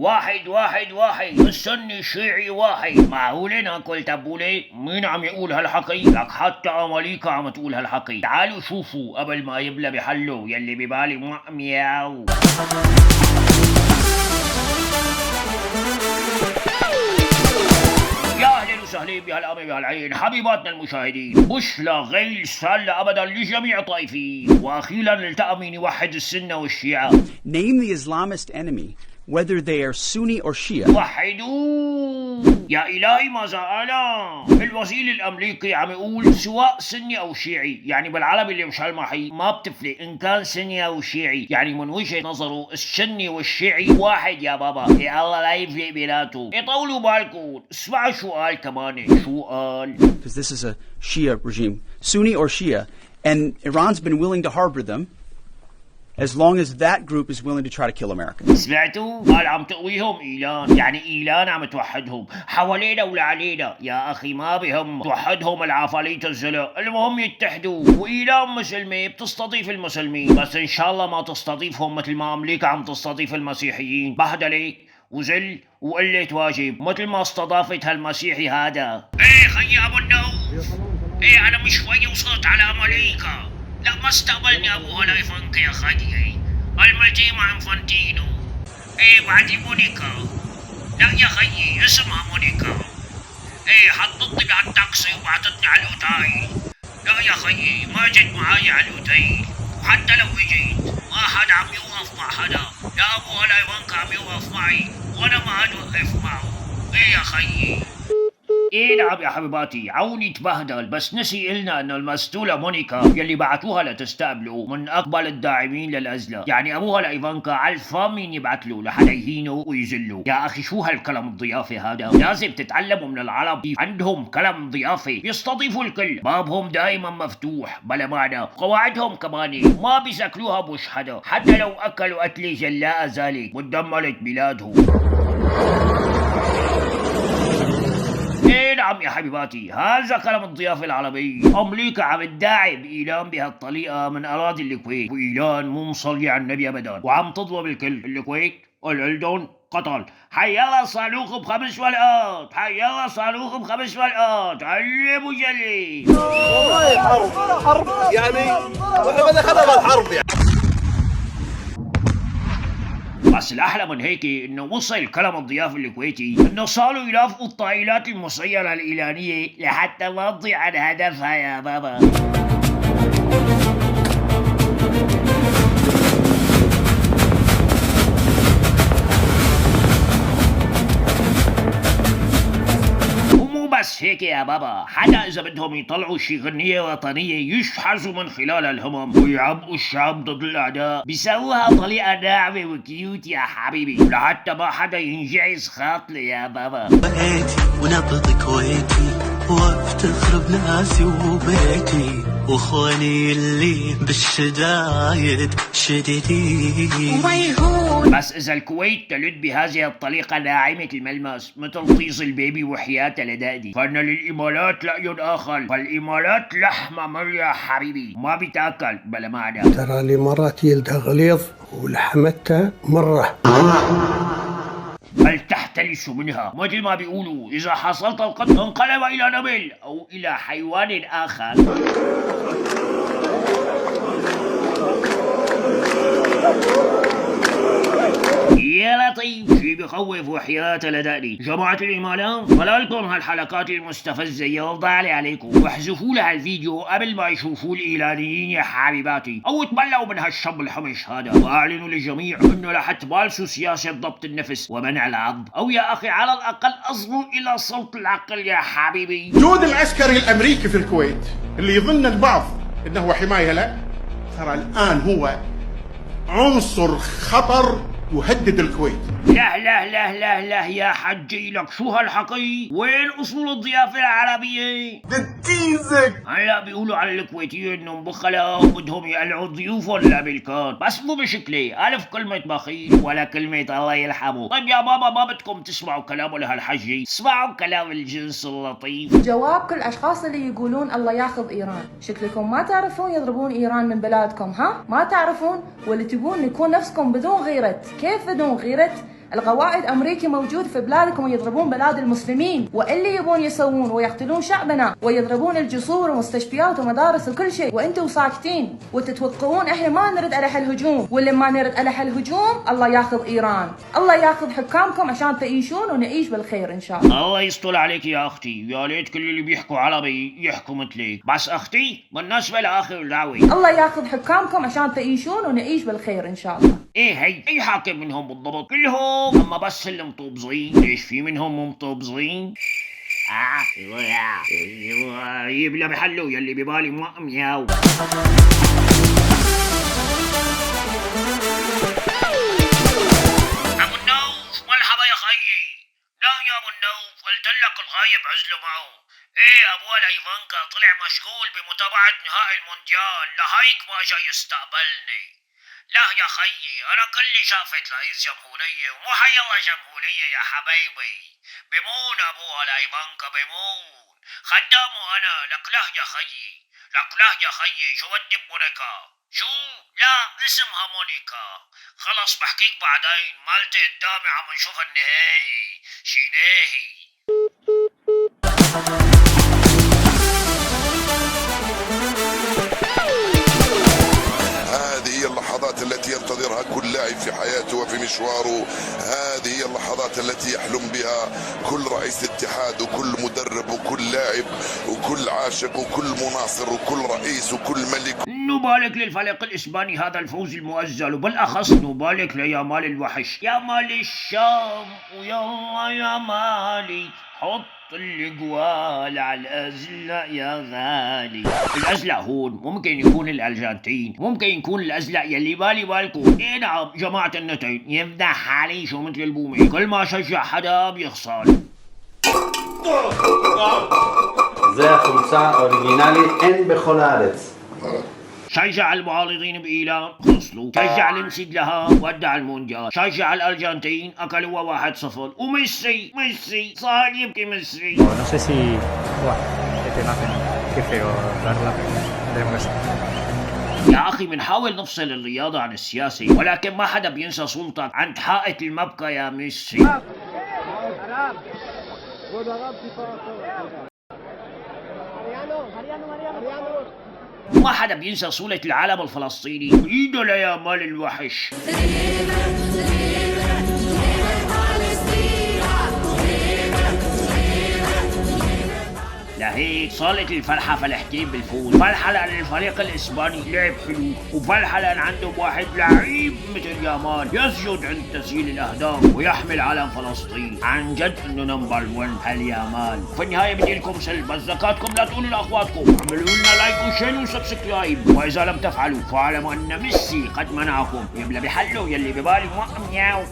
واحد واحد واحد، السني شيعي واحد. معقولة ناكل تبولة؟ مين عم يقول هالحكي؟ لك حتى أمريكا عم تقول هالحكي. تعالوا شوفوا قبل ما يبلى بحله يلي ببالي مياو. يا اهلا وسهلا بهالامة بهالعين حبيباتنا المشاهدين، مش لا غير سالة ابدا لجميع طائفين، واخيرا التقى يوحد السنة والشيعة. Name the Islamist enemy, whether they are Sunni or Shia. وحدوه يا إلهي ماذا أنا؟ الوزير الأمريكي عم يقول سواء سني أو شيعي، يعني بالعربي اللي مش هالمحي ما بتفرق إن كان سني أو شيعي، يعني من وجهة نظره السني والشيعي واحد يا بابا، يا الله لا يفرق بيناتهم. يطولوا بالكم اسمعوا شو قال كمان. شو قال؟ Because this is a Shia regime, Sunni or Shia, and Iran's been willing to harbor them as long as that group is willing to try to kill America. سمعتوا؟ قال عم تقويهم إيلان، يعني إيلان عم توحدهم حوالينا ولا علينا. يا أخي ما بهم توحدهم العفاليت الزلق، المهم يتحدوا. وإيلان مسلمة بتستضيف المسلمين، بس إن شاء الله ما تستضيفهم مثل ما أمريكا عم تستضيف المسيحيين، بهدلة وذل وقلة واجب مثل ما استضافت هالمسيحي هذا. إيه خيي أبو النوف، إيه أنا مش شوي وصلت على أمريكا. لا ما استقبلني ابوها لا يفنك يا خيي، الملتي مع انفانتينو. ايه بعدي مونيكا. لا يا خيي اسمها مونيكا. ايه حطتني بهالتاكسي وبعتتني على الاوتيل. لا يا خيي ما جت معاي على الاوتيل، وحتى لو اجيت ما حدا عم يوقف مع حدا، لا ابوها لا يفنك عم يوقف معي وانا ما عاد وقف معه. ايه يا خيي. ايه نعم يا حبيباتي، عوني تبهدل، بس نسي قلنا انه المسطولة مونيكا يلي بعتوها لتستقبله من اقبل الداعمين للازلة، يعني ابوها لايفانكا عرفان مين يبعت له لحدا يهينه ويذله. يا اخي شو هالكلام الضيافة هذا؟ لازم تتعلموا من العرب، عندهم كلام ضيافة، يستضيفوا الكل، بابهم دائما مفتوح بلا معنى، قواعدهم كمان ما بيسكلوها بوش حدا، حتى لو اكلوا اكلة جلاء ذلك ودمرت بلادهم. نعم يا حبيباتي، هذا كلام الضيافة العربية. أمريكا عم تداعب إيلان بهالطريقة من أراضي الكويت، وإيلان مو مصلي على النبي أبدا، وعم تضرب الكل، الكويت، الأردن، قطر. حيالله صاروخ ب5 ورقات، حيالله صاروخ ب5 ورقات، علم وجلي. والله حرب يعني، واحنا بدنا خلنا الحرب يعني. بس الأحلى من هيك إنه وصل كلام الضيافة الكويتي إنه صاروا يرافقوا الطائرات المسيرة الإيرانية لحتى ما تضيع عن هدفها يا بابا. بس هيك يا بابا، حتى إذا بدهم يطلعوا شي غنية وطنية يشحذوا من خلالها الهمم ويعبقوا الشعب ضد الأعداء، بيسووها بطريقة ناعمة وكيوت يا حبيبي، لحتى ما حدا ينجعز خاطري يا بابا. بيتي ونبض كويتي وافتخر بناسي وبيتي واخواني اللي بالشدايد شديدين. بس إذا الكويت تلد بهذه الطريقة ناعمة الملمس مثل طيز البيبي وحياة لدادي، فإن للإمارات رأي آخر، فالإمارات لحمة مر يا حبيبي ما بتاكل بلا معنى. ترى الإمارات يلدها غليظ ولحمتها مرة، بل تحتلس منها، مثل ما بيقولوا إذا حصلت القط انقلب إلى نمل أو إلى حيوان آخر. يا لطيف شي بخوف وحياة لداني. جماعة الإيمانات فلالكم هالحلقات المستفزة يوضع لي عليكم، واحذفوا لها الفيديو قبل ما يشوفوا الإيرانيين يا حبيباتي، أو تبلعوا من هالشب الحمش هذا، وأعلنوا للجميع إنه رح تمارسوا سياسة ضبط النفس ومنع العض، أو يا أخي على الأقل أصغوا إلى صوت العقل يا حبيبي. وجود العسكري الأمريكي في الكويت اللي يظن البعض إنه حماية له، ترى الآن هو عنصر خطر يهدد الكويت. لا لا لا لا لا يا حجي، لك شو هالحكي؟ وين اصول الضيافه العربيه؟ بتيزك. هلا بيقولوا على الكويتيين انهم بخلاء وبدهم يقلعوا ضيوفهم لامريكان، بس مو بشكلي الف كلمه بخيل ولا كلمه الله يرحمه. طيب يا بابا ما بدكم تسمعوا كلامه لهالحجي؟ اسمعوا كلام الجنس اللطيف. جواب كل الاشخاص اللي يقولون الله ياخذ ايران، شكلكم ما تعرفون يضربون ايران من بلادكم، ها؟ ما تعرفون ولا تبون نكون نفسكم بدون غيرة؟ كيف بدون غيرة؟ القواعد أمريكي موجود في بلادكم ويضربون بلاد المسلمين، واللي يبون يسوون ويقتلون شعبنا ويضربون الجسور ومستشفيات ومدارس وكل شيء، وانتم ساكتين وتتوقعون احنا ما نرد على هالهجوم. واللي ما نرد على هالهجوم الله ياخذ ايران، الله ياخذ حكامكم عشان تعيشون ونعيش بالخير ان شاء الله. الله يستر عليك يا اختي، يا ليت كل اللي بيحكوا عربي يحكوا مثلك. بس اختي بالنسبه لاخر دعوه، الله ياخذ حكامكم عشان تعيشون ونعيش بالخير ان شاء الله. ايه هي اي حاكم منهم بالضبط؟ كلهم، اما بس اللي مطوبزين. ليش في منهم مو مطوبزين؟ يبلا بحلو يلي ببالي مياو. ابو النوف مرحبا يا خيي. لا يا ابو النوف، قلت لك الغايب عزله معه. ايه ابوال ايفانكا طلع مشغول بمتابعة نهائي المونديال، لهيك ما جاي يستقبلني. لا يا خيي، انا كلي شافت رئيس جمهورية ومو حي الله جمهورية يا حبايبي. بمون ابوها لايفانكا بمون. خدامه انا. لك لا يا خيي، لك لا يا خيي، شو ودي بمونيكا؟ شو؟ لا اسمها مونيكا. خلص بحكيك بعدين، مالتي قدامي عم نشوف النهائي. شيناهي. هذه هي اللحظات التي ينتظرها كل لاعب في حياته وفي مشواره. هذه هي اللحظات التي يحلم بها كل رئيس اتحاد وكل مدرب وكل لاعب وكل عاشق وكل مناصر وكل رئيس وكل ملك. نبارك للفريق الاسباني هذا الفوز المؤجل، وبالاخص نبارك ليامال الوحش. يا مال الشام ويلا يا مالي، حط الجوال على الازلق يا غالي. الازلق هون ممكن يكون الارجنتين، ممكن يكون الازلق يلي بالي بالكم. ايه نعم جماعة النتين، يفضح حالي شو مثل البومي، كل ما شجع حدا بيخسر. זה החולצה האוריגינלית, אין בכל הארץ. شجع المعارضين بإيران خسروا، شجع المسيد لها ودع المونديال، شجع الأرجنتين أكلوا 1-0، وميسي صار يبكي ميسي. No sé si... Buah, qué temazo, qué feo darla de muestra. يا أخي بنحاول نفصل الرياضة عن السياسة، ولكن ما حدا بينسى سلطة عند حائط المبكى يا ميسي. ما حدا بينسى صولة العالم الفلسطيني. ايده ليامال الوحش. لهيك صارت الفرحة فلحتين بالفوز. فرحة لأن الفريق الإسباني لعب حلو، وفرحة لأن عندهم واحد لعيب مثل يامال يسجد عند تسجيل الأهداف ويحمل علم فلسطين. عن جد إنه نمبر 1 هاليامال. في النهاية بدي لكم سلب زكاتكم، لا تقولوا لأخواتكم اعملوا لنا لايك وشير وسبسكرايب، وإذا لم تفعلوا فاعلموا أن ميسي قد منعكم. يبلا بحلو يلي ببالي مياو.